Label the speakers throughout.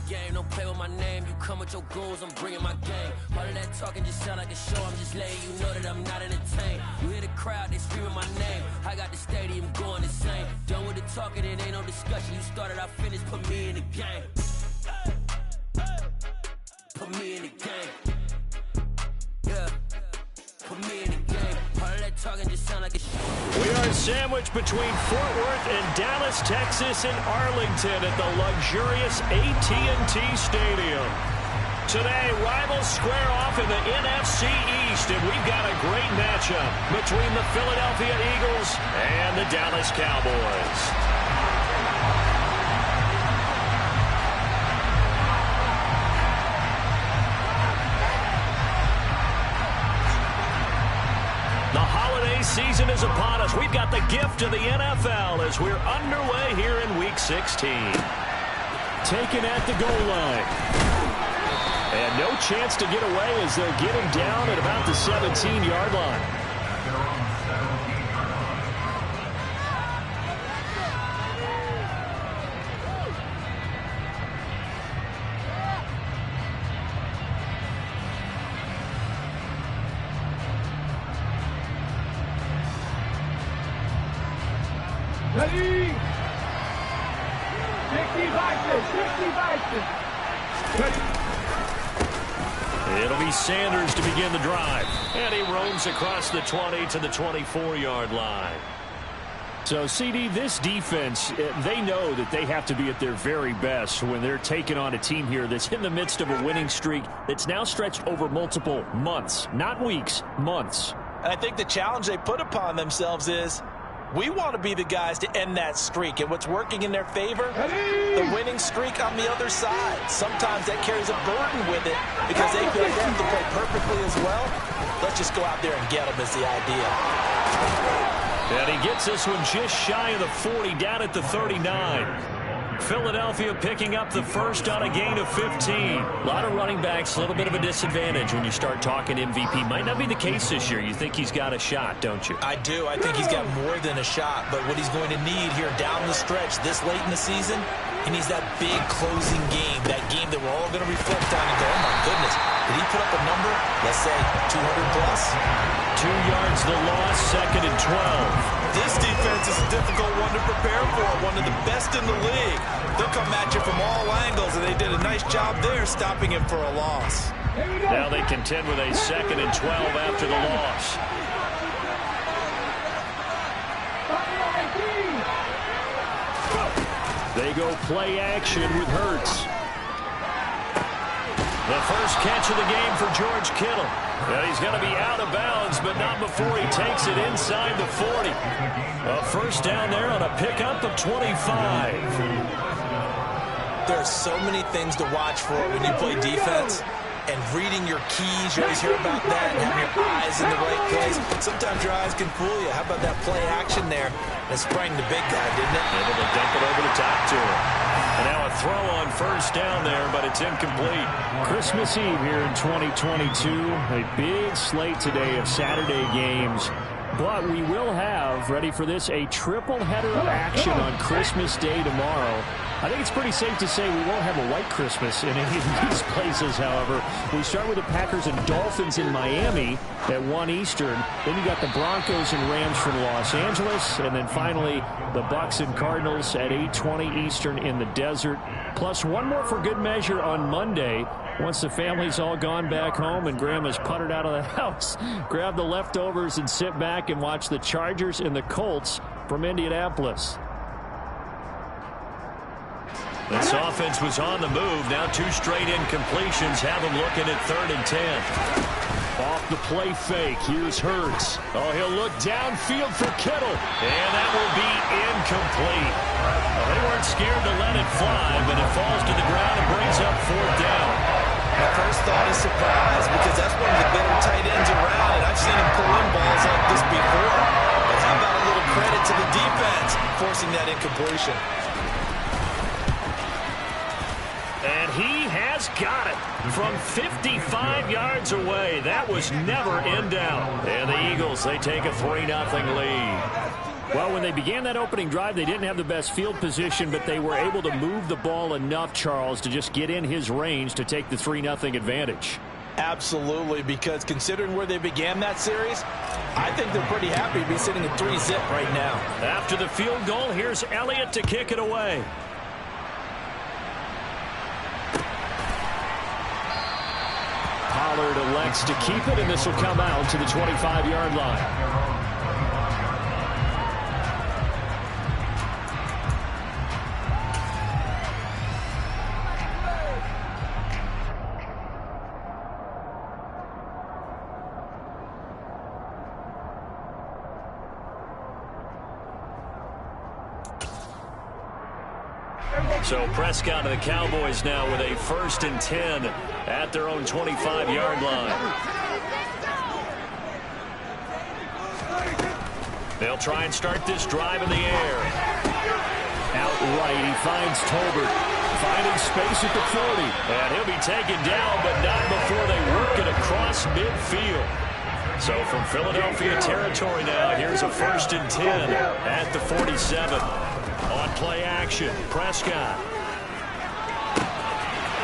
Speaker 1: game, don't play with my name. You come with your goons, I'm bringing my game. All of that talking just sound like a show, I'm just letting you know that I'm not entertained. You hear the crowd, they screaming my name. I got the stadium going insane. Done with the talking, it ain't no discussion. You started, I finished, put me in the game. Put me in the game. Yeah. Put me in the game. All of that talking just sound like a show.
Speaker 2: We are sandwiched between Fort Worth and Dallas, Texas, and Arlington at the luxurious AT&T Stadium. Today, rivals square off in the NFC East, and we've got a great matchup between the Philadelphia Eagles and the Dallas Cowboys. The holiday season is upon us. We've got the gift of the NFL as we're underway here in Week 16. Taken at the goal line. And no chance to get away as they'll get him down at about the 17-yard line.
Speaker 3: Ready? 60
Speaker 2: It'll be Sanders to begin the drive. And he roams across the 20 to the 24-yard line. So, CD, this defense, they know that they have to be at their very best when they're taking on a team here that's in the midst of a winning streak that's now stretched over multiple months. Not weeks, months.
Speaker 4: And I think the challenge they put upon themselves is we want to be the guys to end that streak. And what's working in their favor? The winning streak on the other side. Sometimes that carries a burden with it because they feel like they have to play perfectly as well. Let's just go out there and get them is the idea.
Speaker 2: And he gets this one just shy of the 40, down at the 39. Philadelphia picking up the first on a gain of 15. A lot of running backs, a little bit of a disadvantage when you start talking MVP. Might not be the case this year. You think he's got a shot, don't you?
Speaker 4: I do. I think he's got more than a shot. But what he's going to need here down the stretch this late in the season, he needs that big closing game, that game that we're all going to reflect on and go, oh, my goodness, did he put up a number, let's say, 200 plus?
Speaker 2: 2 yards the loss, 2nd and 12.
Speaker 4: This defense is a difficult one to prepare for, one of the best in the league. They'll come at you from all angles, and they did a nice job there stopping him for a loss.
Speaker 2: Now they contend with a 2nd and 12 after the loss. They go play action with Hurts. The first catch of the game for George Kittle. And he's going to be out of bounds, but not before he takes it inside the 40. A first down there on a pickup of 25.
Speaker 4: There are so many things to watch for when you play defense. And reading your keys, you always hear about that, and having your eyes in the right place. Sometimes your eyes can fool you. How about that play action there? That sprang the big guy, didn't it?
Speaker 2: Able to dump it over the top to him. And now a throw on first down there, but it's incomplete. Christmas Eve here in 2022. A big slate today of Saturday games. But we will have, ready for this, a triple header of action on Christmas Day tomorrow. I think it's pretty safe to say we won't have a white Christmas in any of these places, however. We start with the Packers and Dolphins in Miami at 1 Eastern. Then you got the Broncos and Rams from Los Angeles. And then finally, the Bucs and Cardinals at 8:20 Eastern in the desert. Plus one more for good measure on Monday. Once the family's all gone back home and Grandma's puttered out of the house, grab the leftovers and sit back and watch the Chargers and the Colts from Indianapolis. This offense was on the move. Now 2 straight incompletions have them looking at 3rd and 10. Off the play fake. Here's Hurts. Oh, he'll look downfield for Kittle. And that will be incomplete. Well, they weren't scared to let it fly, but it falls to the ground and brings up 4th down.
Speaker 4: My first thought is surprise because that's one of the better tight ends around, and I've seen him pull in balls like this before. But how about a little credit to the defense forcing that incompletion?
Speaker 2: And he has got it from 55 yards away. That was never in doubt. And the Eagles, they take a 3-0 lead. Well, when they began that opening drive, they didn't have the best field position, but they were able to move the ball enough, Charles, to just get in his range to take the 3-0 advantage.
Speaker 4: Absolutely, because considering where they began that series, I think they're pretty happy to be sitting at 3-zip right now.
Speaker 2: After the field goal, here's Elliott to kick it away. Pollard elects to keep it, and this will come out to the 25-yard line. So Prescott and the Cowboys now with a 1st and 10 at their own 25-yard line. They'll try and start this drive in the air. Out right, he finds Tolbert, finding space at the 40. And he'll be taken down, but not before they work it across midfield. So from Philadelphia territory now, here's a 1st and 10 at the 47. On play action, Prescott.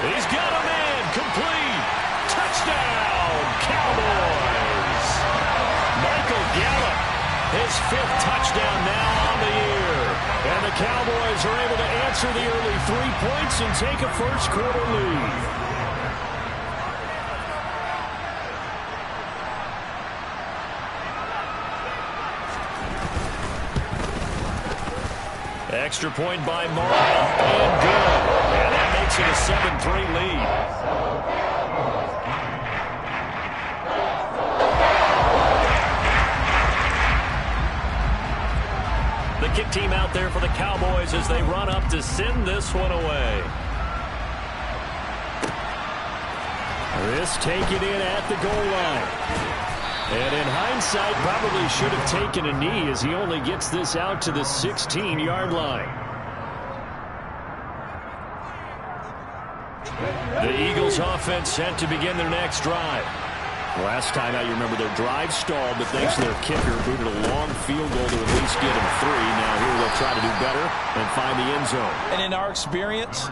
Speaker 2: He's got a man, complete. Touchdown, Cowboys. Michael Gallup, his 5th touchdown now on the year. And the Cowboys are able to answer the early 3 points and take a first-quarter lead. Extra point by Morrow, and good. And that makes it a 7-3 lead. The kick team out there for the Cowboys as they run up to send this one away. This taken in at the goal line. And in hindsight, probably should have taken a knee as he only gets this out to the 16-yard line. The Eagles offense set to begin their next drive. Last time out, you remember their drive stalled, but thanks to their kicker, booted a long field goal to at least get them 3. Now here they'll try to do better and find the end zone.
Speaker 4: And in our experience,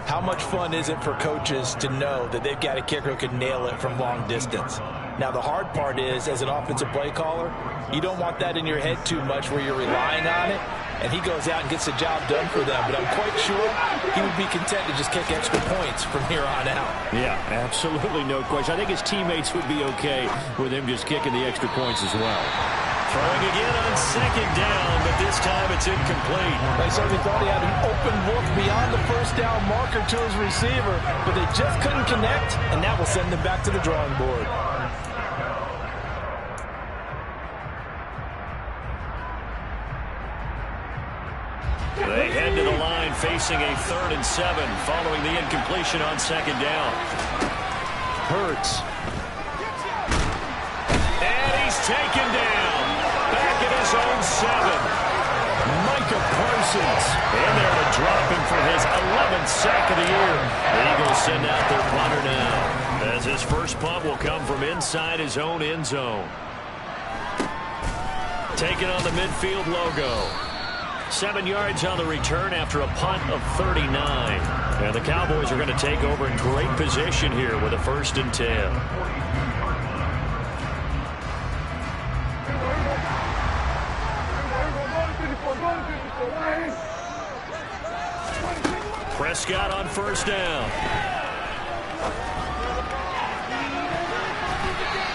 Speaker 4: how much fun is it for coaches to know that they've got a kicker who can nail it from long distance? Now, the hard part is, as an offensive play caller, you don't want that in your head too much where you're relying on it, and he goes out and gets the job done for them. But I'm quite sure he would be content to just kick extra points from here on out.
Speaker 2: Yeah, absolutely no question. I think his teammates would be okay with him just kicking the extra points as well. Throwing again on 2nd down, but this time it's incomplete.
Speaker 4: They certainly thought he had an open look beyond the 1st down marker to his receiver, but they just couldn't connect, and that will send them back to the drawing board.
Speaker 2: They head to the line facing a 3rd and 7 following the incompletion on 2nd down. Hurts. And he's taken down. Back at his own 7. Micah Parsons in there to drop him for his 11th sack of the year. The Eagles send out their punter now, as his first punt will come from inside his own end zone. Taking on the midfield logo. 7 yards on the return after a punt of 39. And the Cowboys are going to take over in great position here with a 1st and 10. Prescott on 1st down.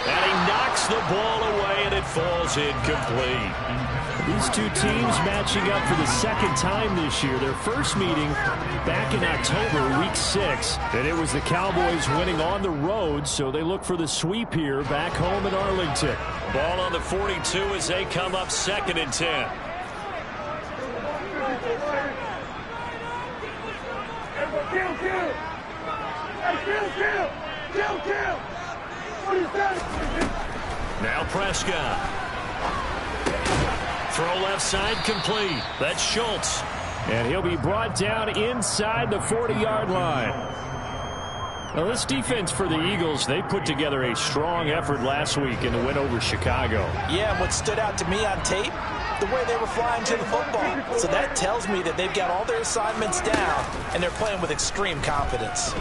Speaker 2: And he knocks the ball away, and it falls incomplete. These two teams matching up for the 2nd time this year. Their first meeting back in October, week 6. And it was the Cowboys winning on the road, so they look for the sweep here back home in Arlington. Ball on the 42 as they come up 2nd and 10. Now Prescott. Throw left side complete. That's Schultz. And he'll be brought down inside the 40-yard line. Well, this defense for the Eagles, they put together a strong effort last week in the win over Chicago.
Speaker 4: Yeah, and what stood out to me on tape, the way they were flying to the football. So that tells me that they've got all their assignments down, and they're playing with extreme confidence.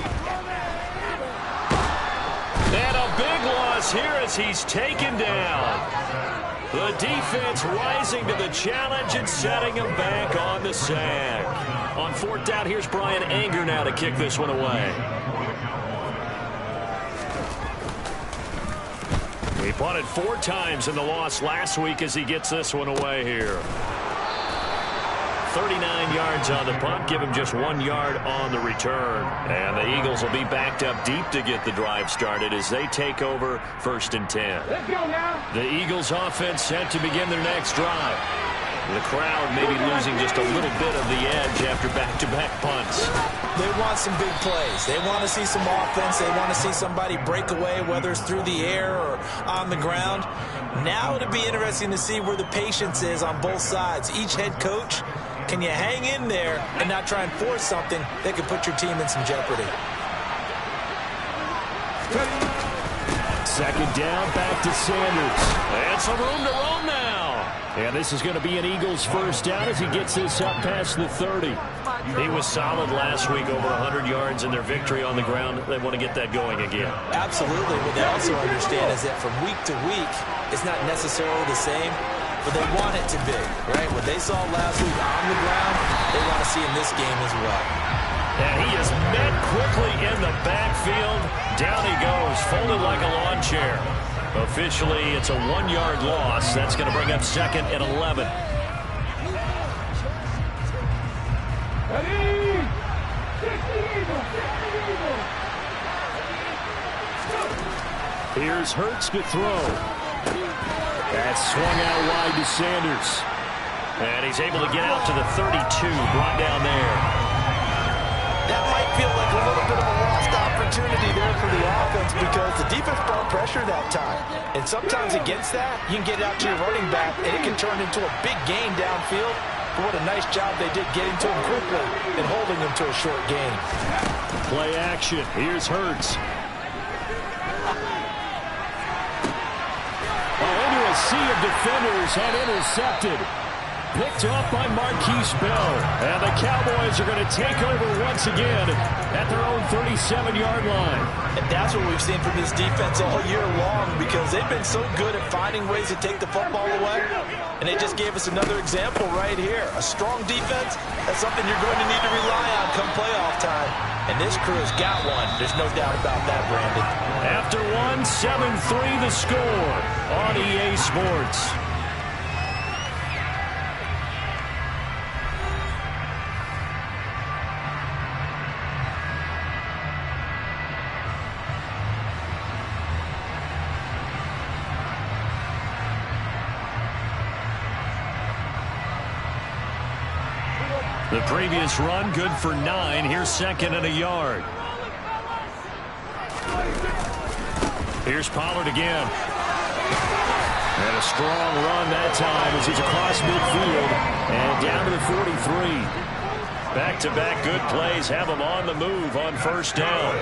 Speaker 2: And a big loss here as he's taken down. The defense rising to the challenge and setting him back on the sack. On fourth down, here's Brian Anger now to kick this one away. He punted 4 times in the loss last week as he gets this one away here. 39 yards on the punt, give him just 1 yard on the return. And the Eagles will be backed up deep to get the drive started as they take over 1st and 10.
Speaker 3: Let's go now.
Speaker 2: The Eagles offense set to begin their next drive. The crowd maybe losing just a little bit of the edge after back-to-back punts.
Speaker 4: They want some big plays. They want to see some offense. They want to see somebody break away, whether it's through the air or on the ground. Now it'll be interesting to see where the patience is on both sides. Each head coach, can you hang in there and not try and force something that could put your team in some jeopardy?
Speaker 2: Second down, back to Sanders. And some room to roam now. And this is going to be an Eagles first down as he gets this up past the 30. He was solid last week, over 100 yards in their victory on the ground. They want to get that going again.
Speaker 4: Absolutely. What they also understand is that from week to week, it's not necessarily the same, but they want it to be, right? What they saw last week on the ground, they want to see in this game as well.
Speaker 2: And he is met quickly in the backfield. Down he goes, folded like a lawn chair. Officially, it's a 1-yard loss. That's going to bring up 2nd and 11. Here's Hurts to throw. That's swung out wide to Sanders. And he's able to get out to the 32, brought down there.
Speaker 4: That might feel like a little bit of a lost opportunity there for the offense because the defense brought pressure that time. And sometimes against that, you can get it out to your running back, and it can turn into a big gain downfield. But what a nice job they did getting to him quickly and holding him to a short gain.
Speaker 2: Play action. Here's Hurts. Into a sea of defenders and intercepted. Picked off by Marquise Bell. And the Cowboys are going to take over once again at their own 37-yard line.
Speaker 4: And that's what we've seen from this defense all year long because they've been so good at finding ways to take the football away. And they just gave us another example right here. A strong defense, that's something you're going to need to rely on come playoff time. And this crew has got one. There's no doubt about that, Brandon.
Speaker 2: After 7-3 the score on EA Sports. The previous run good for 9. Here's 2nd and a yard. Here's Pollard again. And a strong run that time as he's across midfield and down to the 43. Back-to-back good plays have him on the move on first down.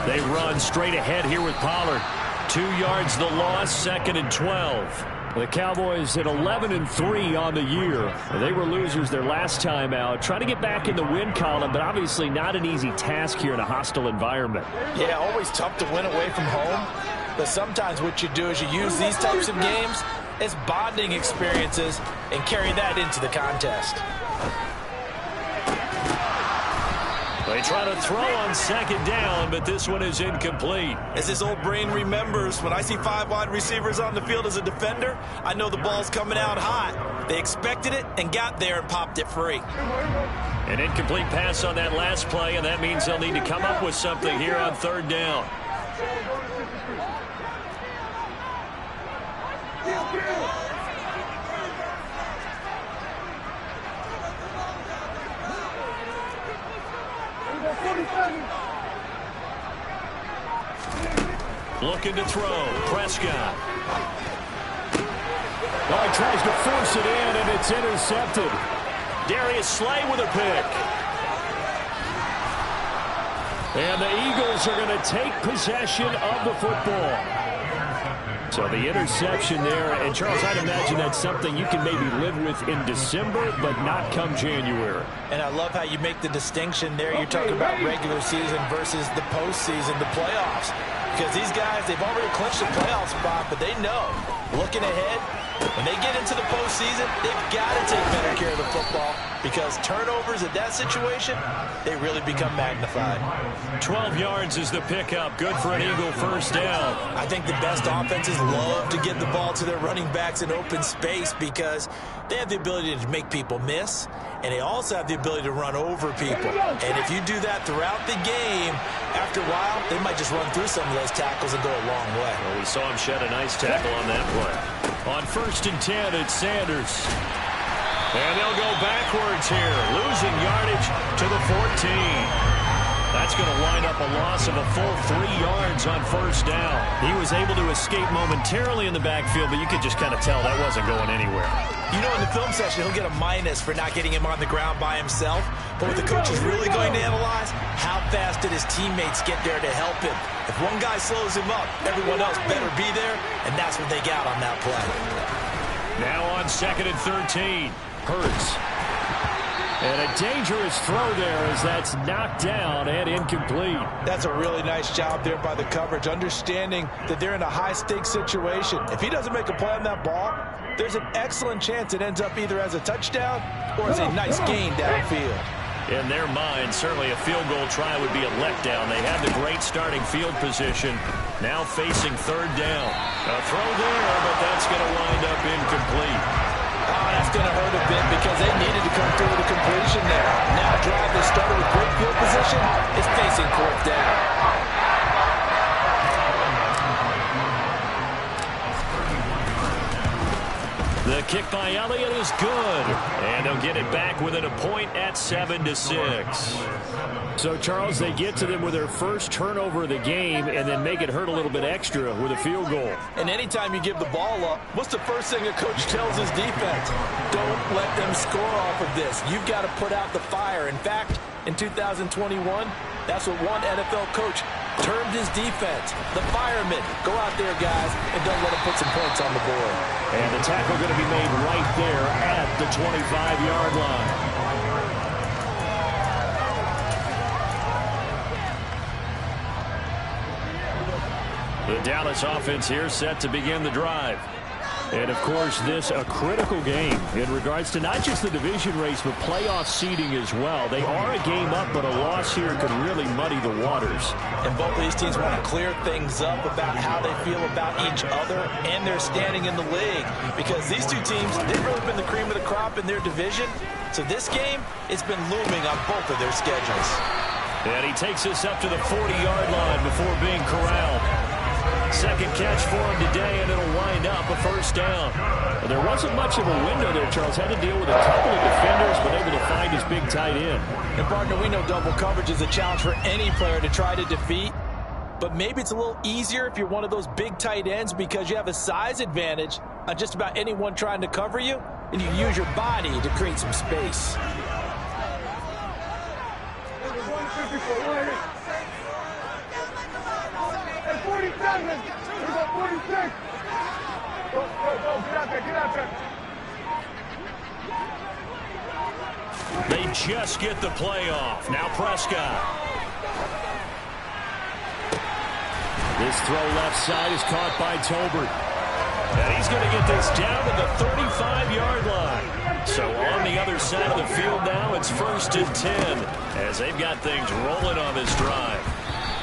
Speaker 2: They run straight ahead here with Pollard. 2 yards the loss, 2nd and 12. The Cowboys at 11-3 on the year. They were losers their last time out. Trying to get back in the win column, but obviously not an easy task here in a hostile environment.
Speaker 4: Yeah, always tough to win away from home. But sometimes what you do is you use these types of games as bonding experiences and carry that into the contest.
Speaker 2: They try to throw on 2nd down, but this one is incomplete.
Speaker 4: As this old brain remembers, when I see 5 wide receivers on the field as a defender, I know the ball's coming out hot. They expected it and got there and popped it free.
Speaker 2: An incomplete pass on that last play, and that means they'll need to come up with something here on 3rd down. Looking to throw. Prescott. Oh, he tries to force it in, and it's intercepted. Darius Slay with a pick. And the Eagles are going to take possession of the football. So the interception there, and Charles, I'd imagine that's something you can maybe live with in December, but not come January.
Speaker 4: And I love how you make the distinction there. You're talking about regular season versus the postseason, the playoffs. Because these guys, they've already clinched the playoff spot, but they know, looking ahead, when they get into the postseason, they've got to take better care of the football because turnovers in that situation, they really become magnified.
Speaker 2: 12 yards is the pickup. Good for an Eagle first down.
Speaker 4: I think the best offenses love to get the ball to their running backs in open space because they have the ability to make people miss, and they also have the ability to run over people. And if you do that throughout the game, after a while, they might just run through some of those tackles and go a long way.
Speaker 2: Well, we saw him shed a nice tackle on that play. On 1st and 10, it's Sanders. And they'll go backwards here, losing yardage to the 14. That's going to wind up a loss of a full 3 yards on first down. He was able to escape momentarily in the backfield, but you could just kind of tell that wasn't going anywhere.
Speaker 4: You know, in the film session, he'll get a minus for not getting him on the ground by himself. But what the coach is really going to analyze, how fast did his teammates get there to help him? If one guy slows him up, everyone else better be there, and that's what they got on that play.
Speaker 2: Now on 2nd and 13, Hurts. And a dangerous throw there as that's knocked down and incomplete.
Speaker 4: That's a really nice job there by the coverage, understanding that they're in a high-stakes situation. If he doesn't make a play on that ball, there's an excellent chance it ends up either as a touchdown or as a nice gain downfield.
Speaker 2: In their mind, certainly a field goal try would be a letdown. They had the great starting field position, now facing 3rd down. A throw there, but that's going to wind up incomplete.
Speaker 4: Oh, that's going to hurt a bit because they needed to come through with a completion there. Now a drive that started with great field position is facing 4th down.
Speaker 2: The kick by Elliott is good. And they'll get it back within a point at 7-6. So, Charles, they get to them with their first turnover of the game and then make it hurt a little bit extra with a field goal.
Speaker 4: And anytime you give the ball up, what's the first thing a coach tells his defense? Don't let them score off of this. You've got to put out the fire. In fact, in 2021, that's what one NFL coach termed his defense. The firemen. Go out there, guys, and don't let them put some points on the board.
Speaker 2: And the tackle going to be made right there at the 25-yard line. The Dallas offense here set to begin the drive. And, of course, this a critical game in regards to not just the division race, but playoff seeding as well. They are a game up, but a loss here could really muddy the waters.
Speaker 4: And both of these teams want to clear things up about how they feel about each other and their standing in the league. Because these two teams, they've really been the cream of the crop in their division. So this game, it's been looming on both of their schedules.
Speaker 2: And he takes us up to the 40-yard line before being corralled. Second catch for him today, and it'll wind up a first down. Well, there wasn't much of a window there, Charles. Had to deal with a couple of defenders, but able to find his big tight end.
Speaker 4: And, partner, we know double coverage is a challenge for any player to try to defeat. But maybe it's a little easier if you're one of those big tight ends because you have a size advantage on just about anyone trying to cover you, and you use your body to create some space.
Speaker 2: They just get the play off. Now Prescott. This throw left side is caught by Tolbert. And he's going to get this down to the 35-yard line. So on the other side of the field now, it's 1st and 10 as they've got things rolling on this drive.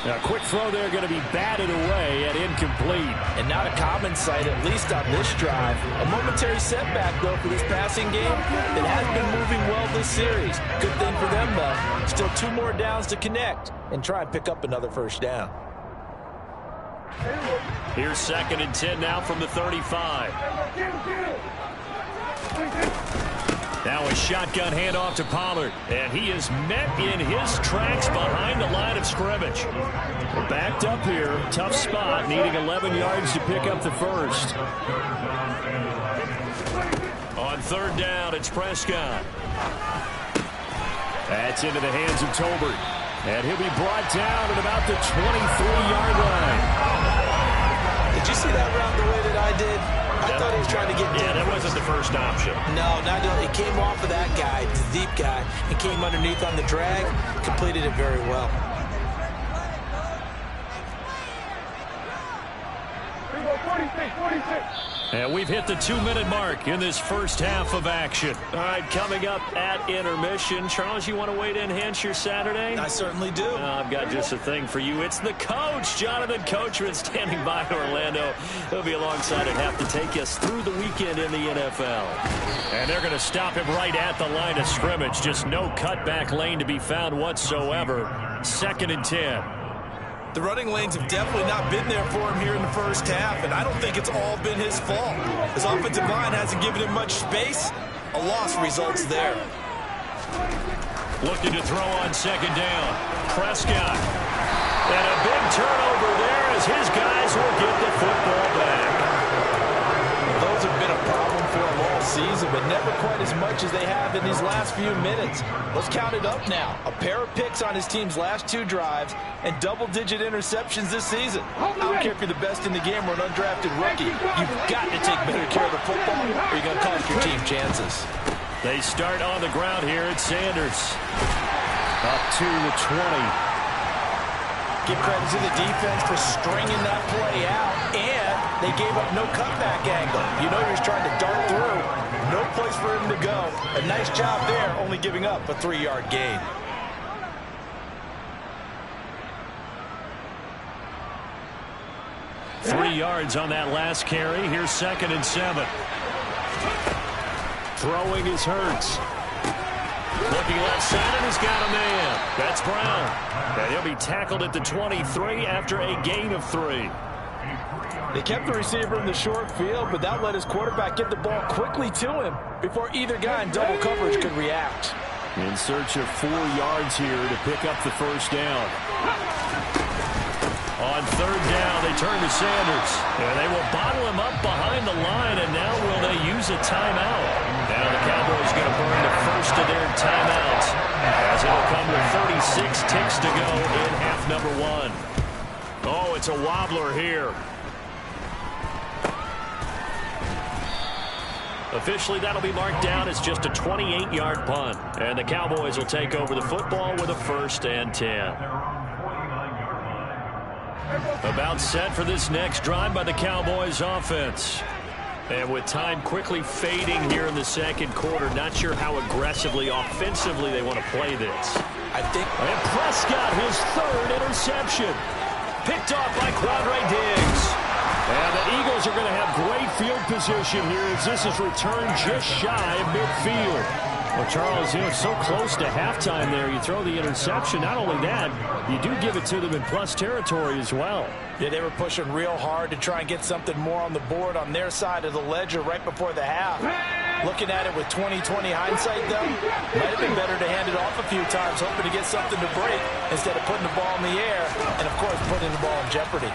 Speaker 2: A quick throw there going to be batted away and incomplete.
Speaker 4: And not a common sight, at least on this drive. A momentary setback, though, for this passing game that has been moving well this series. Good thing for them, though. Still 2 more downs to connect and try and pick up another first down.
Speaker 2: Here's 2nd and 10 now from the 35. Now a shotgun handoff to Pollard, and he is met in his tracks behind the line of scrimmage. We're backed up here, tough spot, needing 11 yards to pick up the first. On 3rd down, it's Prescott. That's into the hands of Tolbert. And he'll be brought down at about the 23-yard line.
Speaker 4: Did you see that route the way that I did? I thought he was trying to get deep.
Speaker 5: Yeah, that wasn't the first option.
Speaker 4: No, not at all. It came off of that guy, the deep guy, and came underneath on the drag. Completed it very well.
Speaker 2: And we've hit the 2-minute mark in this first half of action. All right, coming up at intermission. Charles, you want to wait to enhance your Saturday?
Speaker 4: I certainly do.
Speaker 2: I've got just a thing for you. It's the coach, Jonathan Coachman, standing by in Orlando. He'll be alongside at half to take us through the weekend in the NFL. And they're going to stop him right at the line of scrimmage. Just no cutback lane to be found whatsoever. 2nd and 10.
Speaker 4: The running lanes have definitely not been there for him here in the first half, and I don't think it's all been his fault. His offensive line hasn't given him much space. A loss results there.
Speaker 2: Looking to throw on 2nd down. Prescott. And a big turnover there as his guys will get the football back.
Speaker 4: Those have been a problem for him all season, but never quite as much as they have in these last few minutes. Let's count it up now. A pair of picks on his team's last 2 drives and double-digit interceptions this season. I don't care if you're the best in the game or an undrafted rookie. You've got to take better care of the football or you're going to cost your team chances.
Speaker 2: They start on the ground here at Sanders. Up to the 20.
Speaker 4: Give credit to the defense for stringing that play out, and they gave up no cutback angle. You know, he was trying to dart through. No place for him to go. A nice job there, only giving up a 3-yard gain.
Speaker 2: Three yards on that last carry. Here's 2nd and 7. Throwing is Hurts. Looking left side, and he's got a man. That's Brown. And he'll be tackled at the 23 after a gain of 3.
Speaker 4: They kept the receiver in the short field, but that let his quarterback get the ball quickly to him before either guy in double coverage could react.
Speaker 2: In search of 4 yards here to pick up the first down. On 3rd down, they turn to Sanders. And they will bottle him up behind the line, and now will they use a timeout? Now the Cowboys going to burn the first of their timeouts as it'll come with 36 ticks to go in half number 1. Oh, it's a wobbler here. Officially, that'll be marked down as just a 28-yard punt. And the Cowboys will take over the football with a 1st and 10. About set for this next drive by the Cowboys offense. And with time quickly fading here in the 2nd quarter, not sure how aggressively, offensively they want to play this. And Prescott, his 3rd interception. Picked off by Quandre Diggs. And the Eagles are going to have great field position here as this is returned just shy of midfield. Well, Charles, you know, so close to halftime there. You throw the interception. Not only that, you do give it to them in plus territory as well.
Speaker 4: Yeah, they were pushing real hard to try and get something more on the board on their side of the ledger right before the half. Looking at it with 20/20 hindsight, though, might have been better to hand it off a few times, hoping to get something to break instead of putting the ball in the air and, of course, putting the ball in jeopardy.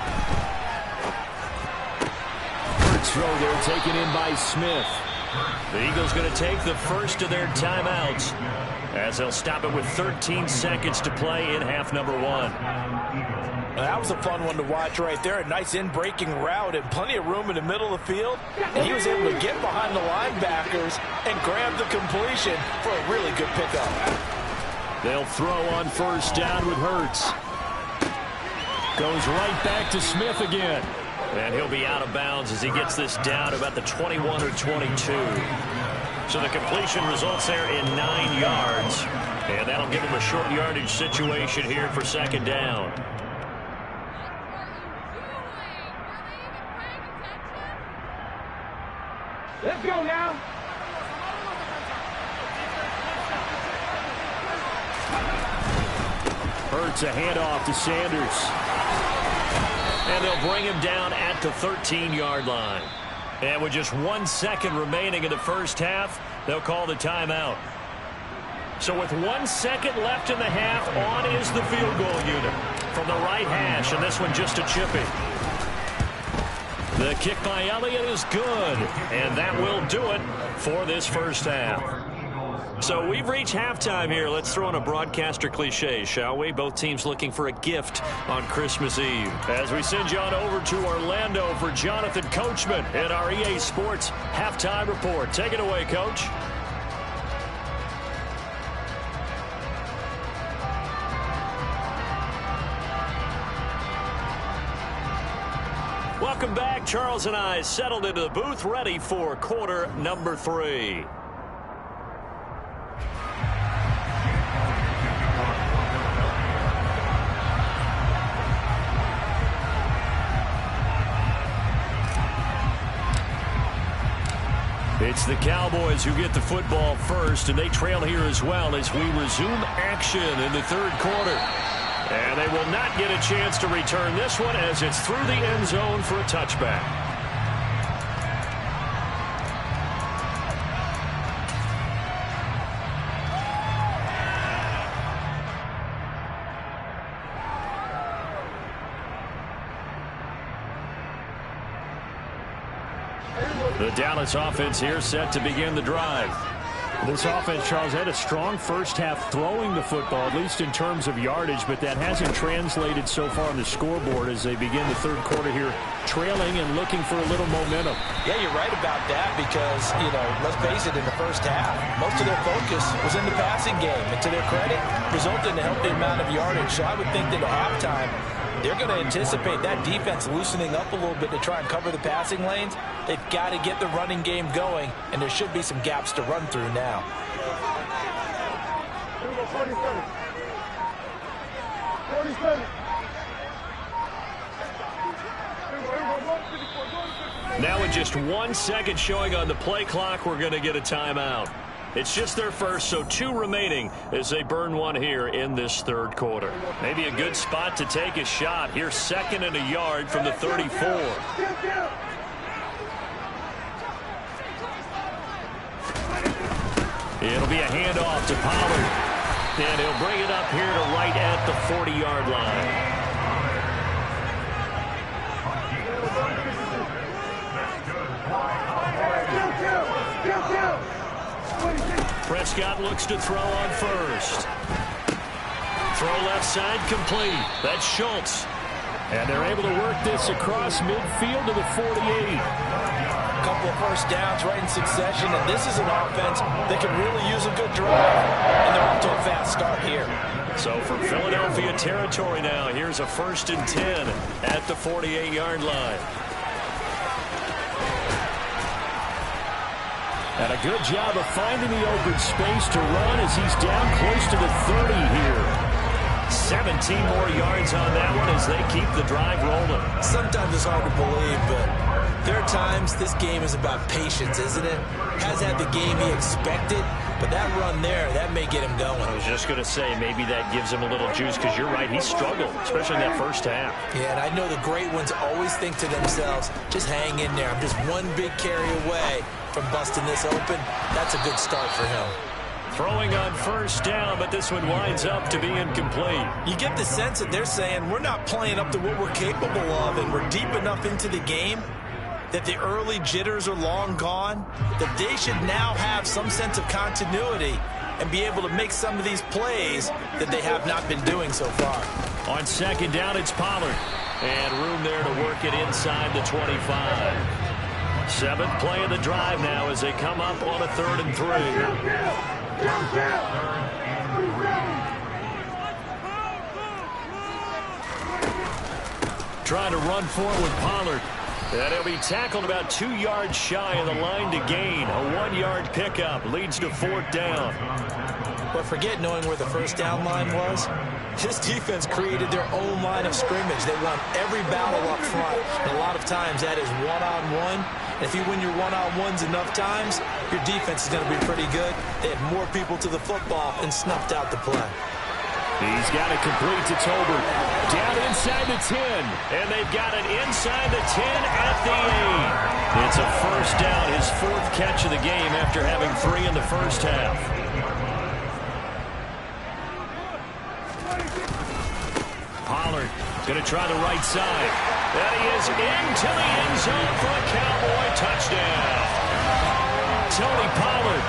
Speaker 2: Throw there taken in by Smith. The Eagles going to take the first of their timeouts as they'll stop it with 13 seconds to play in half number 1.
Speaker 4: That was a fun one to watch right there. A nice in-breaking route and plenty of room in the middle of the field. And he was able to get behind the linebackers and grab the completion for a really good pickup.
Speaker 2: They'll throw on 1st down with Hurts. Goes right back to Smith again. And he'll be out of bounds as he gets this down about the 21 or 22. So the completion results there in 9 yards. And that'll give him a short yardage situation here for 2nd down.
Speaker 3: Let's go now.
Speaker 2: Hurts a handoff to Sanders. And they'll bring him down at the 13-yard line. And with just 1 second remaining in the first half, they'll call the timeout. So with 1 second left in the half, on is the field goal unit from the right hash, and this one just a chippy. The kick by Elliott is good, and that will do it for this first half. So we've reached halftime here. Let's throw in a broadcaster cliche, shall we? Both teams looking for a gift on Christmas Eve. As we send you on over to Orlando for Jonathan Coachman in our EA Sports Halftime Report. Take it away, Coach. Welcome back. Charles and I settled into the booth, ready for quarter number 3. It's the Cowboys who get the football first, and they trail here as well as we resume action in the third quarter. And they will not get a chance to return this one as it's through the end zone for a touchback. The Dallas offense here set to begin the drive. This offense, Charles, had a strong first half throwing the football, at least in terms of yardage, but that hasn't translated so far on the scoreboard as they begin the third quarter here, trailing and looking for a little momentum.
Speaker 4: Yeah, you're right about that because, let's face it, in the first half, most of their focus was in the passing game. And to their credit, resulted in a healthy amount of yardage. So I would think that at halftime, they're going to anticipate that defense loosening up a little bit to try and cover the passing lanes. They've got to get the running game going, and there should be some gaps to run through now.
Speaker 2: Now with just 1 second showing on the play clock, we're going to get a timeout. It's just their first, so 2 remaining as they burn one here in this third quarter. Maybe a good spot to take a shot. Here's 2nd and a yard from the 34. It'll be a handoff to Pollard. And he'll bring it up here to right at the 40-yard line. Prescott looks to throw on first. Throw left side complete. That's Schultz. And they're able to work this across midfield to the 48.
Speaker 4: A couple of first downs right in succession, and this is an offense that can really use a good drive. And they're off to a fast start here.
Speaker 2: So from Philadelphia territory now, here's a 1st and 10 at the 48-yard line. And a good job of finding the open space to run as he's down close to the 30 here. 17 more yards on that one as they keep the drive rolling.
Speaker 4: Sometimes it's hard to believe, but there are times this game is about patience, isn't it? Has had the game he expected, but that run there, that may get him going.
Speaker 2: I was just going to say, maybe that gives him a little juice because you're right, he struggled, especially in that first half.
Speaker 4: Yeah, and I know the great ones always think to themselves, just hang in there. I'm just one big carry away from busting this open. That's a good start for him.
Speaker 2: Throwing on first down, but this one winds up to be incomplete.
Speaker 4: You get the sense that they're saying we're not playing up to what we're capable of, and we're deep enough into the game that the early jitters are long gone, that they should now have some sense of continuity and be able to make some of these plays that they have not been doing so far.
Speaker 2: On 2nd down, it's Pollard. And room there to work it inside the 25. 7th play of the drive now as they come up on a 3rd and 3. Trying to run forward with Pollard. And he'll be tackled about 2 yards shy of the line to gain. A 1-yard pickup leads to 4th down.
Speaker 4: But forget knowing where the first down line was. This defense created their own line of scrimmage. They won every battle up front. And a lot of times that is one-on-one. And if you win your one-on-ones enough times, your defense is going to be pretty good. They had more people to the football and snuffed out the play.
Speaker 2: He's got it complete to Tolbert. Down inside the 10. And they've got it inside the 10 at the 8. It's a first down, his 4th catch of the game after having 3 in the first half. Pollard going to try the right side. And he is into the end zone for a Cowboy touchdown. Tony Pollard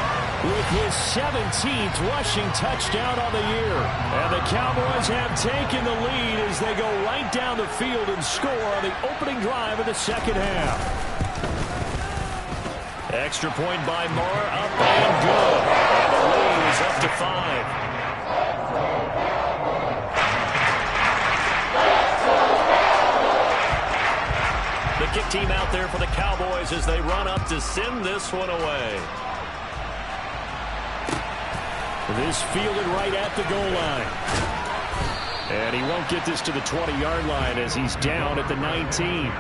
Speaker 2: with his 17th rushing touchdown on the year. And the Cowboys have taken the lead as they go right down the field and score on the opening drive of the second half. Extra point by Moore, up and good. And the lead is up to 5. The kick team out there for the Cowboys as they run up to send this one away. This fielded right at the goal line. And he won't get this to the 20-yard line as he's down at the 19.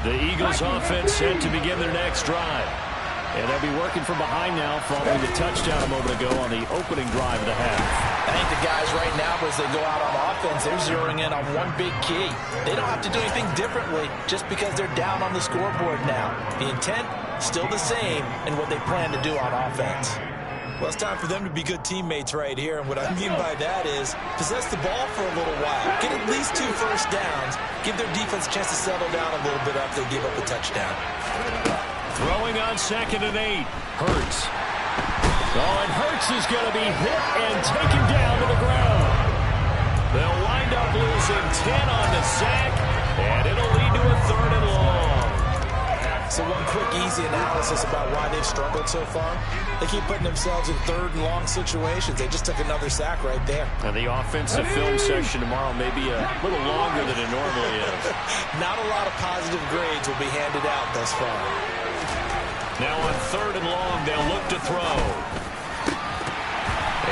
Speaker 2: The Eagles offense set to begin their next drive. And they'll be working from behind now following the touchdown a moment ago on the opening drive of the half.
Speaker 4: I think the guys right now, as they go out on offense, they're zeroing in on one big key. They don't have to do anything differently just because they're down on the scoreboard now. The intent, still the same in what they plan to do on offense. Well, it's time for them to be good teammates right here. And what I mean by that is possess the ball for a little while. Get at least 2 first downs. Give their defense a chance to settle down a little bit after they give up a touchdown.
Speaker 2: Throwing on 2nd and 8. Hurts. Oh, and Hurts is going to be hit and taken down to the ground. They'll wind up losing 10 on the sack, and it'll lead to a 3rd and long.
Speaker 4: So one quick, easy analysis about why they've struggled so far. They keep putting themselves in 3rd and long situations. They just took another sack right there.
Speaker 2: And the offensive film section tomorrow may be a little longer than it normally is.
Speaker 4: Not a lot of positive grades will be handed out thus far.
Speaker 2: Now on 3rd and long, they'll look to throw.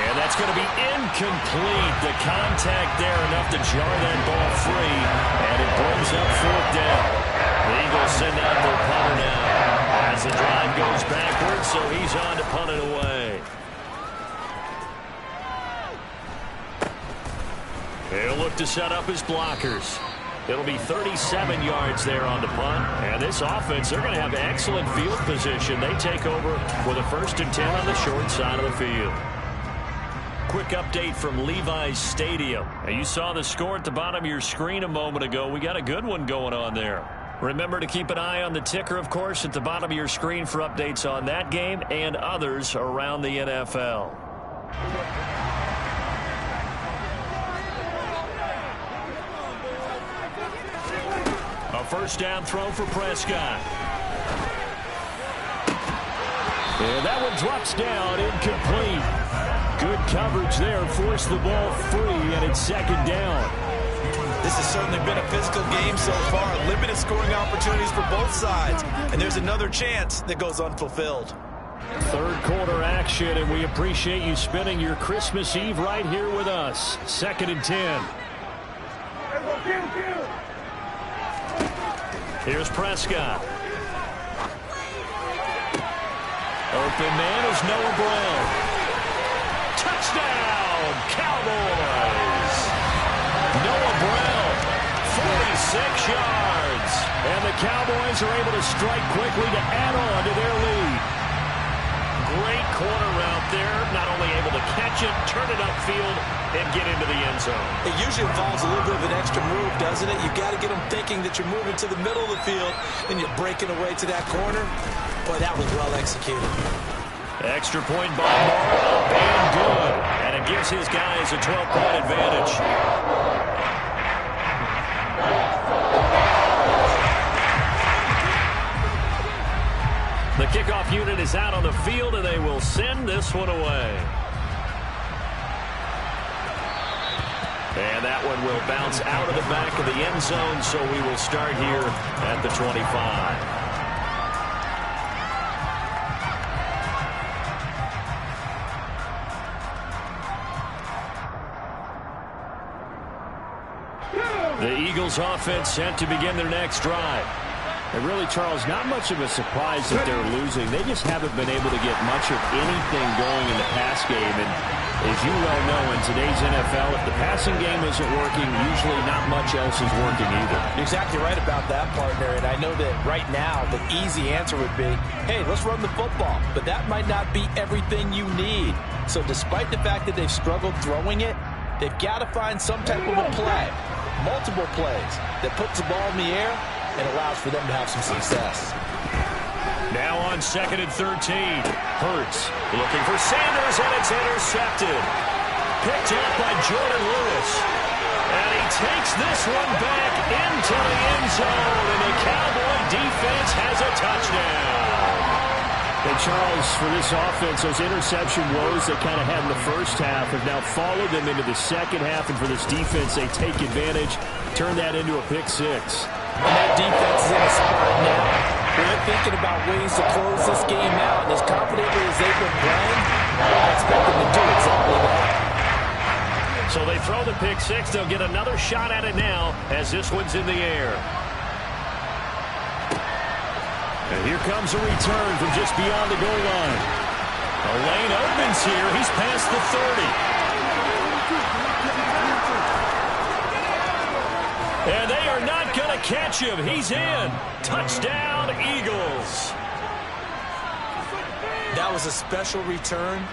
Speaker 2: And that's going to be incomplete. The contact there enough to jar that ball free. And it brings up 4th down. The Eagles send out their punter now as the drive goes backwards, so he's on to punt it away. He'll look to set up his blockers. It'll be 37 yards there on the punt. And this offense, they're going to have excellent field position. They take over with a 1st and 10 on the short side of the field. Quick update from Levi's Stadium. Now, you saw the score at the bottom of your screen a moment ago. We got a good one going on there. Remember to keep an eye on the ticker, of course, at the bottom of your screen for updates on that game and others around the NFL. A 1st down throw for Prescott. And that one drops down, incomplete. Good coverage there, forced the ball free, and it's 2nd down.
Speaker 4: This has certainly been a physical game so far. Limited scoring opportunities for both sides. And there's another chance that goes unfulfilled.
Speaker 2: 3rd quarter action, and we appreciate you spending your Christmas Eve right here with us. 2nd and 10. Here's Prescott. Open man is Noah Brown. Touchdown, Cowboys. Noah Brown, 46 yards. And the Cowboys are able to strike quickly to add on to their lead. Great corner route there. Not only able to catch it, turn it upfield, and get into the end zone.
Speaker 4: It usually involves a little bit of an extra move, doesn't it? You've got to get them thinking that you're moving to the middle of the field, and you're breaking away to that corner. Boy, that was well executed.
Speaker 2: Extra point by Moore, up and good. And it gives his guys a 12-point advantage. The kickoff unit is out on the field, and they will send this one away. And that one will bounce out of the back of the end zone, so we will start here at the 25. The Eagles offense set to begin their next drive. And really, Charles, not much of a surprise that they're losing. They just haven't been able to get much of anything going in the pass game. And as you well know, in today's NFL, if the passing game isn't working, usually not much else is working either.
Speaker 4: You're exactly right about that, partner. And I know that right now the easy answer would be, hey, let's run the football. But that might not be everything you need. So despite the fact that they've struggled throwing it, they've got to find some type of a play. multiple plays that puts the ball in the air and allows for them to have some success.
Speaker 2: Now on 2nd and 13. Hurts looking for Sanders, and it's intercepted. Picked up by Jordan Lewis. And he takes this one back into the end zone, and the Cowboy defense has a touchdown. And Charles, for this offense, those interception woes they kind of had in the first half have now followed them into the second half, and for this defense, they take advantage, turn that into a pick six.
Speaker 4: And that defense is in a spot now where they're thinking about ways to close this game out, and as confidently as they've been playing, I expect them to do exactly that.
Speaker 2: So they throw the pick six. They'll get another shot at it now as this one's in the air. And here comes a return from just beyond the goal line. A lane opens here. He's past the 30. And they are not going to catch him. He's in. Touchdown, Eagles.
Speaker 4: That was a special return,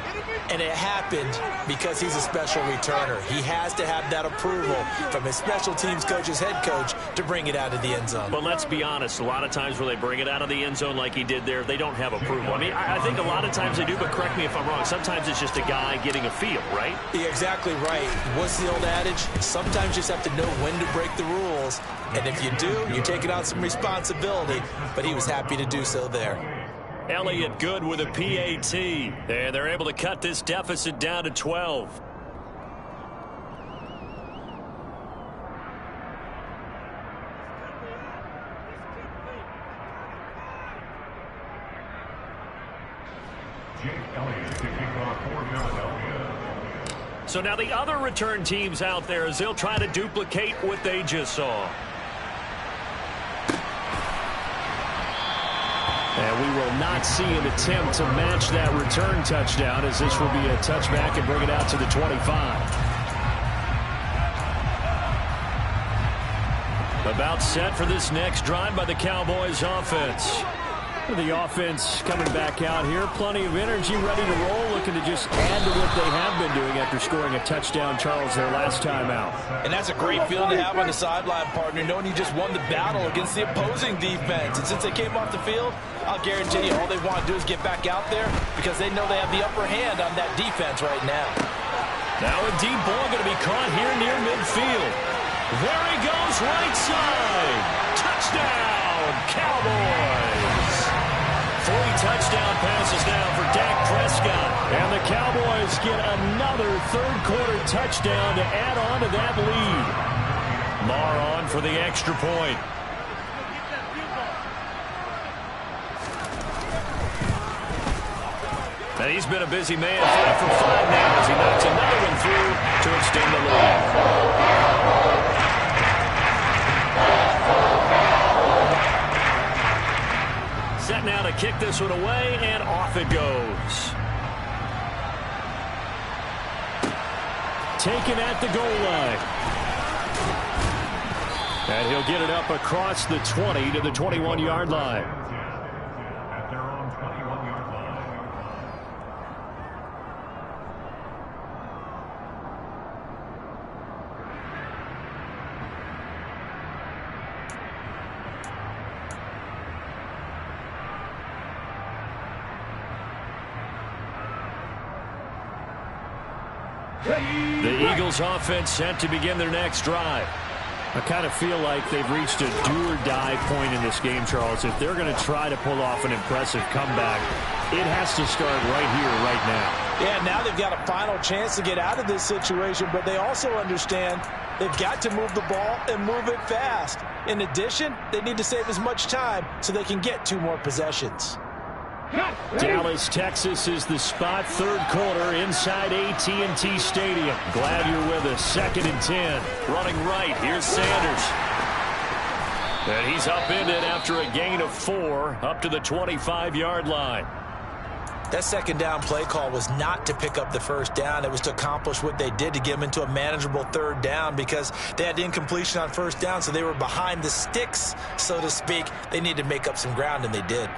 Speaker 4: and it happened because he's a special returner. He has to have that approval from his special teams coach's head coach to bring it out of the end zone.
Speaker 2: But let's be honest, a lot of times where they bring it out of the end zone like he did there, they don't have approval. I mean, I think a lot of times they do, but correct me if I'm wrong. Sometimes it's just a guy getting a feel, right?
Speaker 4: You're exactly right. What's the old adage? Sometimes you just have to know when to break the rules, and if you do, you're taking on some responsibility, but he was happy to do so there.
Speaker 2: Elliott Good with a PAT. And they're able to cut this deficit down to 12. So now the other return teams out there as they'll try to duplicate what they just saw. And we will not see an attempt to match that return touchdown, as this will be a touchback and bring it out to the 25. About set for this next drive by the Cowboys offense. The offense coming back out here. Plenty of energy, ready to roll, looking to just add to what they have been doing after scoring a touchdown, Charles, their last time out.
Speaker 4: And that's a great feeling to have on the sideline, partner, knowing you just won the battle against the opposing defense. And since they came off the field, I'll guarantee you all they want to do is get back out there because they know they have the upper hand on that defense right now.
Speaker 2: Now a deep ball going to be caught here near midfield. There he goes, right side. Touchdown, Cowboys. 3 touchdown passes now for Dak Prescott. And the Cowboys get another third-quarter touchdown to add on to that lead. Marr on for the extra point. And he's been a busy man, 5 for 5 now as he knocks another one through to extend the lead. Set now to kick this one away, and off it goes. Taken at the goal line. And he'll get it up across the 20 to the 21-yard line. The Eagles offense set to begin their next drive. I kind of feel like they've reached a do-or-die point in this game, Charles. If they're going to try to pull off an impressive comeback, it has to start right here, right now.
Speaker 4: Yeah, now they've got a final chance to get out of this situation, but they also understand they've got to move the ball and move it fast. In addition, they need to save as much time so they can get 2 more possessions.
Speaker 2: Dallas, Texas is the spot. Third quarter inside AT&T Stadium. Glad you're with us. 2nd and 10. Running right. Here's Sanders. And he's upended after a gain of 4 up to the 25-yard line.
Speaker 4: That second down play call was not to pick up the first down. It was to accomplish what they did to get them into a manageable third down because they had incompletion on first down, so they were behind the sticks, so to speak. They needed to make up some ground, and they did.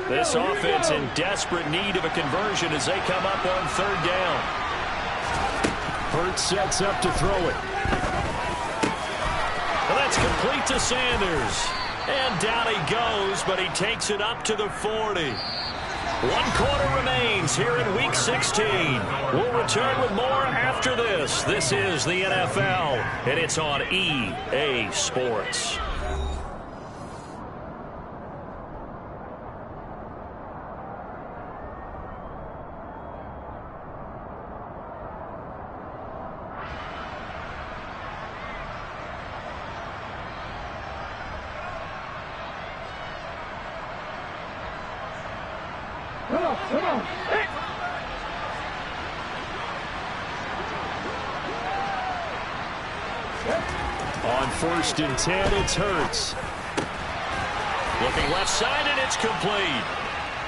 Speaker 2: This offense in desperate need of a conversion as they come up on third down. Hurts sets up to throw it. Well, that's complete to Sanders. And down he goes, but he takes it up to the 40. 1 quarter remains here in Week 16. We'll return with more after this. This is the NFL, and it's on EA Sports.
Speaker 3: Come on. Hey.
Speaker 2: On 1st and 10, it's Hurts. Looking left side, and it's complete.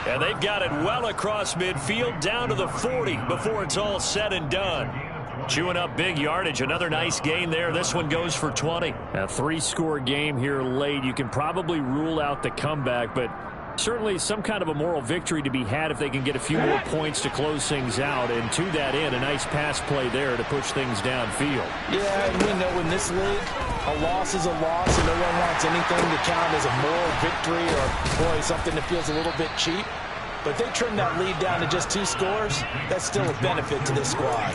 Speaker 2: And they've got it well across midfield down to the 40 before it's all said and done. Chewing up big yardage. Another nice gain there. This one goes for 20. A 3-score game here late. You can probably rule out the comeback, but certainly some kind of a moral victory to be had if they can get a few more points to close things out. And to that end, a nice pass play there to push things downfield.
Speaker 4: Yeah, and we know in this league, a loss is a loss, and no one wants anything to count as a moral victory or, boy, something that feels a little bit cheap. But they trim that lead down to just 2 scores. That's still a benefit to this squad.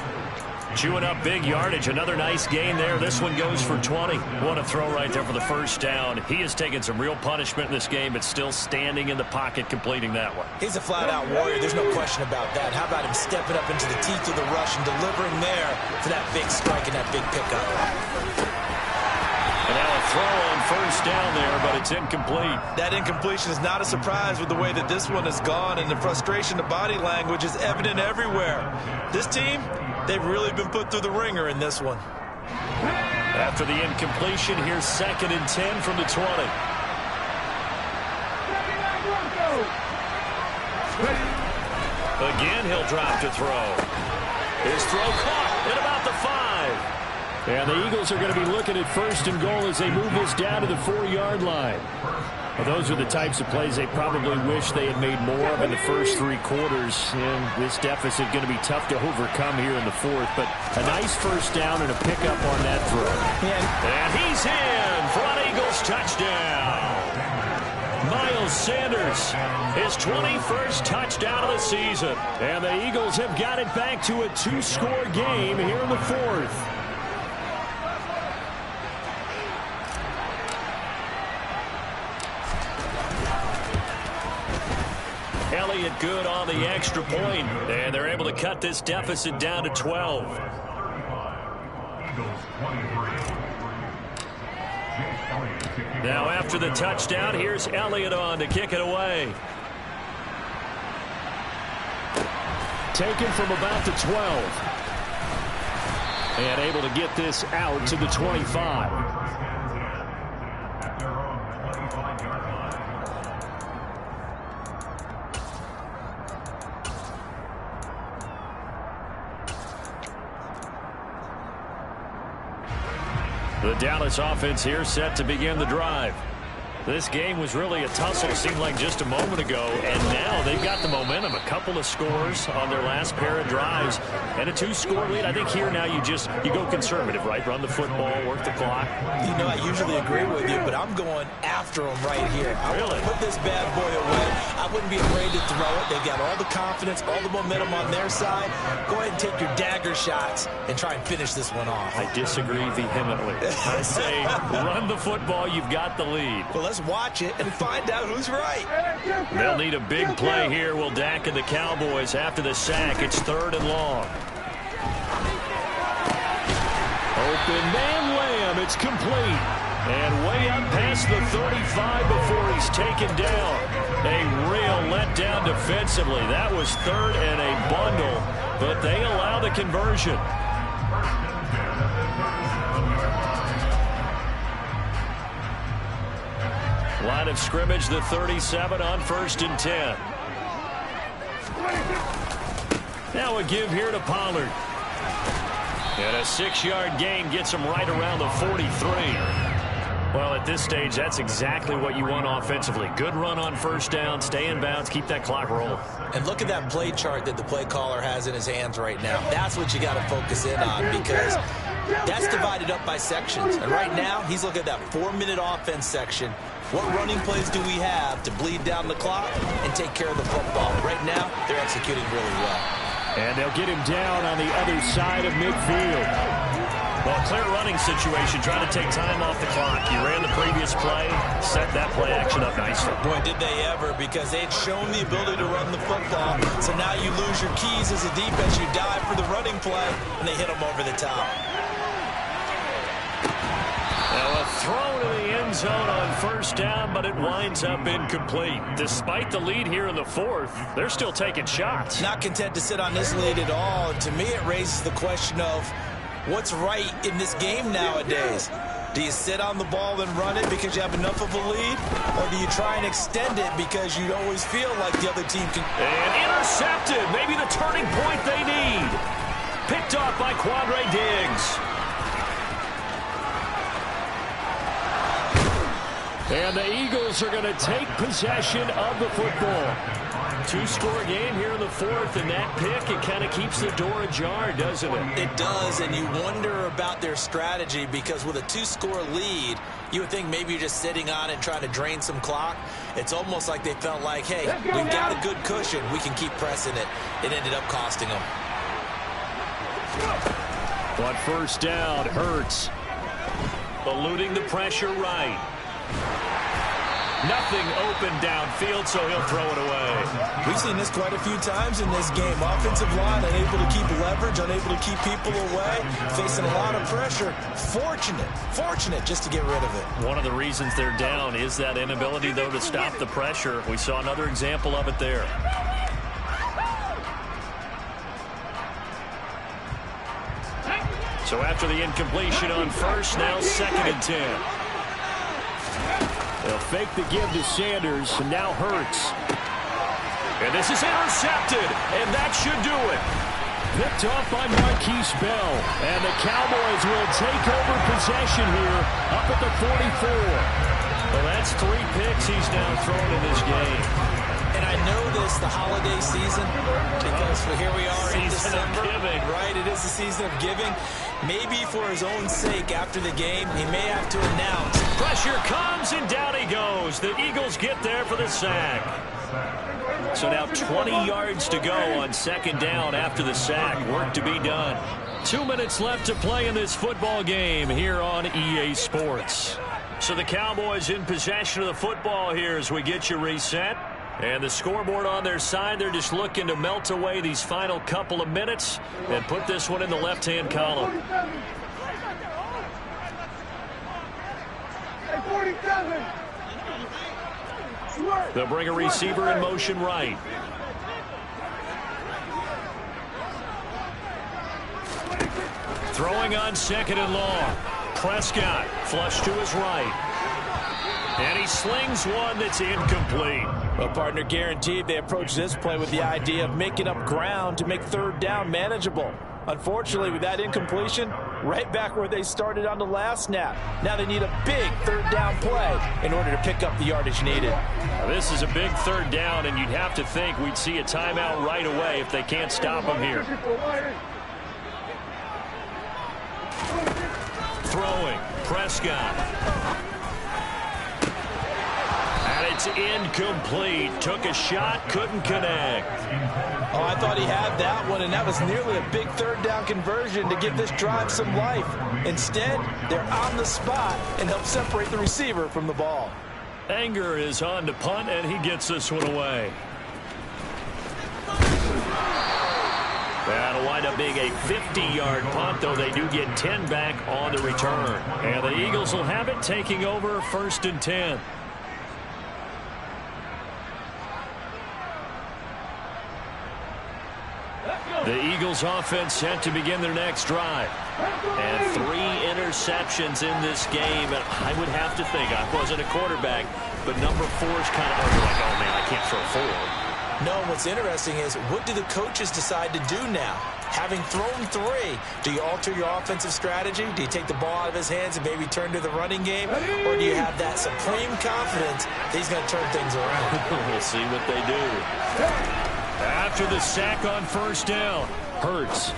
Speaker 2: Chewing up big yardage. Another nice gain there. This one goes for 20. What a throw right there for the first down. He has taken some real punishment in this game, but still standing in the pocket, completing that one.
Speaker 4: He's a flat-out warrior. There's no question about that. How about him stepping up into the teeth of the rush and delivering there for that big strike and that big pickup.
Speaker 2: And now a throw on first down there, but it's incomplete.
Speaker 4: That incompletion is not a surprise with the way that this one has gone, and the frustration, the body language is evident everywhere. This team, they've really been put through the ringer in this one.
Speaker 2: After the incompletion, here's 2nd and 10 from the 20. Again, he'll drop to throw. His throw caught at about the 5. And the Eagles are going to be looking at 1st and goal as they move this down to the 4-yard line. Well, those are the types of plays they probably wish they had made more of in the first 3 quarters. And this deficit going to be tough to overcome here in the 4th. But a nice first down and a pickup on that throw. And he's in for an Eagles touchdown. Miles Sanders, his 21st touchdown of the season. And the Eagles have got it back to a 2-score game here in the 4th. Elliott good on the extra point, and they're able to cut this deficit down to 12. Now after the touchdown, here's Elliott on to kick it away. Taken from about the 12. And able to get this out to the 25. The Dallas offense here set to begin the drive. This game was really a tussle, seemed like just a moment ago, and now they've got the momentum. A couple of scores on their last pair of drives, and a 2-score lead. I think here now you go conservative, right? Run the football, work the clock.
Speaker 4: You know, I usually agree with you, but I'm going after them right here. I want to put this bad boy away. I wouldn't be afraid to throw it. They've got all the confidence, all the momentum on their side. Go ahead and take your dagger shots and try and finish this one off.
Speaker 2: I disagree vehemently. I say run the football. You've got the lead.
Speaker 4: Well, let's watch it and find out who's right.
Speaker 2: They'll need a big play here. Will Dak and the Cowboys after the sack. It's 3rd and long. Open man Lamb. It's complete. And way up past the 35 before he's taken down. A real letdown defensively. That was 3rd and a bundle, but they allow the conversion. Line of scrimmage, the 37 on 1st and 10. Now a give here to Pollard. And a 6-yard gain gets him right around the 43. Well, at this stage, that's exactly what you want offensively. Good run on first down, stay in bounds, keep that clock rolling.
Speaker 4: And look at that play chart that the play caller has in his hands right now. That's what you got to focus in on, because that's divided up by sections. And right now, he's looking at that 4-minute offense section. What running plays do we have to bleed down the clock and take care of the football? Right now, they're executing really well.
Speaker 2: And they'll get him down on the other side of midfield. Well, clear running situation, trying to take time off the clock. You ran the previous play, set that play action up nicely.
Speaker 4: Boy, did they ever, because they'd shown the ability to run the football. So now you lose your keys as a defense. You dive for the running play, and they hit them over the top.
Speaker 2: Now a throw to the end zone on first down, but it winds up incomplete. Despite the lead here in the fourth, they're still taking shots.
Speaker 4: Not content to sit on this lead at all. And to me, it raises the question of what's right in this game nowadays. Do you sit on the ball and run it because you have enough of a lead? Or do you try and extend it because you always feel like the other team can...
Speaker 2: And intercepted. Maybe the turning point they need. Picked off by Quandre Diggs. And the Eagles are going to take possession of the football. Two-score game here in the fourth, and that pick, it kind of keeps the door ajar, doesn't it?
Speaker 4: It does, and you wonder about their strategy, because with a two-score lead, you would think maybe you're just sitting on it and trying to drain some clock. It's almost like they felt like, hey, we've got a good cushion. We can keep pressing it. It ended up costing them.
Speaker 2: But first down, Hurts. Eluding the pressure right. Nothing open downfield, so he'll throw it away.
Speaker 4: We've seen this quite a few times in this game. Offensive line unable to keep leverage, unable to keep people away, facing a lot of pressure. Fortunate just to get rid of it.
Speaker 2: One of the reasons they're down is that inability, though, to stop the pressure. We saw another example of it there. So after the incompletion on first, now 2nd and 10. They'll fake the give to Sanders, and now Hurts. And this is intercepted, and that should do it. Picked off by Marquise Bell, and the Cowboys will take over possession here up at the 44. Well, that's 3 picks he's now thrown in this game.
Speaker 4: And I know this, the holiday season, because here we are in December. Right, it is the season of giving. Maybe for his own sake after the game, he may have to announce.
Speaker 2: Pressure comes, and down he goes. The Eagles get there for the sack. So now 20 yards to go on 2nd down after the sack. Work to be done. 2 minutes left to play in this football game here on EA Sports. So the Cowboys in possession of the football here as we get you reset. And the scoreboard on their side, they're just looking to melt away these final couple of minutes and put this one in the left-hand column. They'll bring a receiver in motion right. Throwing on 2nd and long. Prescott flush to his right. And he slings one that's incomplete.
Speaker 4: Well, partner, guaranteed they approach this play with the idea of making up ground to make 3rd down manageable. Unfortunately, with that incompletion, right back where they started on the last snap. Now they need a big 3rd down play in order to pick up the yardage needed.
Speaker 2: Now, this is a big 3rd down, and you'd have to think we'd see a timeout right away if they can't stop him here. Throwing, Prescott. It's incomplete. Took a shot, couldn't connect.
Speaker 4: Oh, I thought he had that one, and that was nearly a big 3rd down conversion to give this drive some life. Instead, they're on the spot and help separate the receiver from the ball.
Speaker 2: Anger is on to punt, and he gets this one away. That'll wind up being a 50-yard punt, though they do get 10 back on the return. And the Eagles will have it, taking over 1st and 10. The Eagles offense set to begin their next drive. And 3 interceptions in this game. And I would have to think, I wasn't a quarterback, but number 4 is kind of like, oh man, I can't throw 4.
Speaker 4: No, what's interesting is, what do the coaches decide to do now? Having thrown 3, do you alter your offensive strategy? Do you take the ball out of his hands and maybe turn to the running game? Or do you have that supreme confidence that he's going to turn things around?
Speaker 2: We'll see what they do. After the sack on first down, Hurts.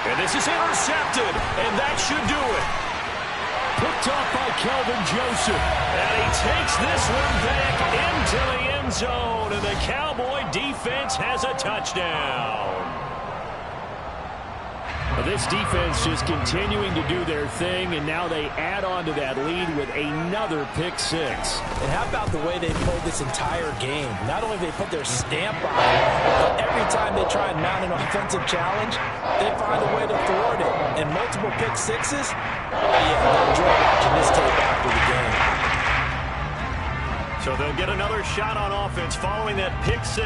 Speaker 2: And this is intercepted, and that should do it. Picked off by Kelvin Joseph. And he takes this one back into the end zone, and the Cowboy defense has a touchdown. This defense just continuing to do their thing, and now they add on to that lead with another pick 6.
Speaker 4: And how about the way they pulled this entire game? Not only have they put their stamp on it, but every time they try and mount an offensive challenge, they find a way to thwart it. And multiple pick 6s? Oh, yeah, they'll enjoy watching this tape after the game.
Speaker 2: So they'll get another shot on offense following that pick 6,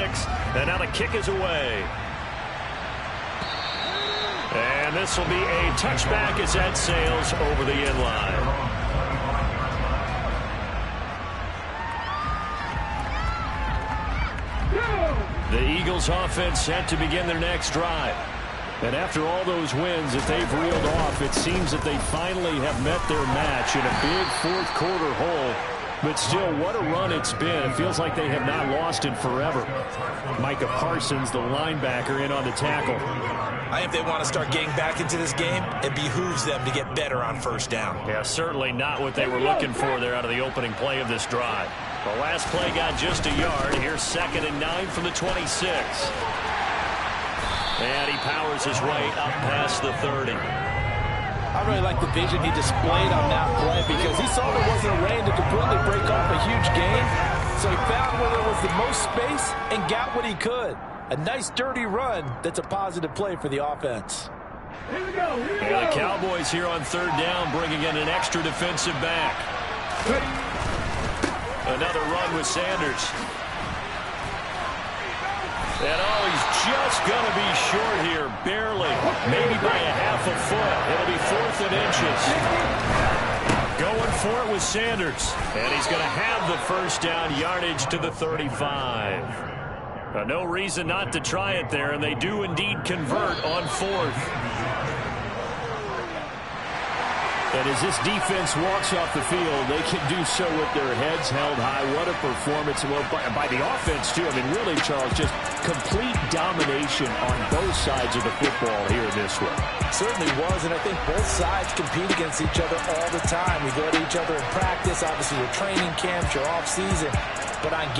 Speaker 2: and now the kick is away. And this will be a touchback as that sails over the end line. The Eagles offense set to begin their next drive. And after all those wins that they've reeled off, it seems that they finally have met their match in a big fourth quarter hole. But still, what a run it's been. It feels like they have not lost in forever. Micah Parsons, the linebacker, in on the tackle.
Speaker 4: If they want to start getting back into this game, it behooves them to get better on first down.
Speaker 2: Yeah, certainly not what they were looking for there out of the opening play of this drive. The last play got just a yard. Here's 2nd and 9 from the 26. And he powers his way up past the 30.
Speaker 4: I really like the vision he displayed on that play because he saw there wasn't a rain to completely break off a huge gain. So he found where there was the most space and got what he could. A nice, dirty run that's a positive play for the offense.
Speaker 3: Here we go.
Speaker 2: And the Cowboys here on 3rd down bringing in an extra defensive back. Another run with Sanders. And he's just going to be short here, barely, maybe by a half a foot. It'll be 4th and inches. Going for it with Sanders. And he's going to have the first down, yardage to the 35. No reason not to try it there, and they do indeed convert on 4th. And as this defense walks off the field, they can do so with their heads held high. What a performance. Well, by the offense, too. I mean, really, Charles, just complete domination on both sides of the football here in this one.
Speaker 4: Certainly was, and I think both sides compete against each other all the time. We go to each other in practice. Obviously, your training camps, your off-season. But on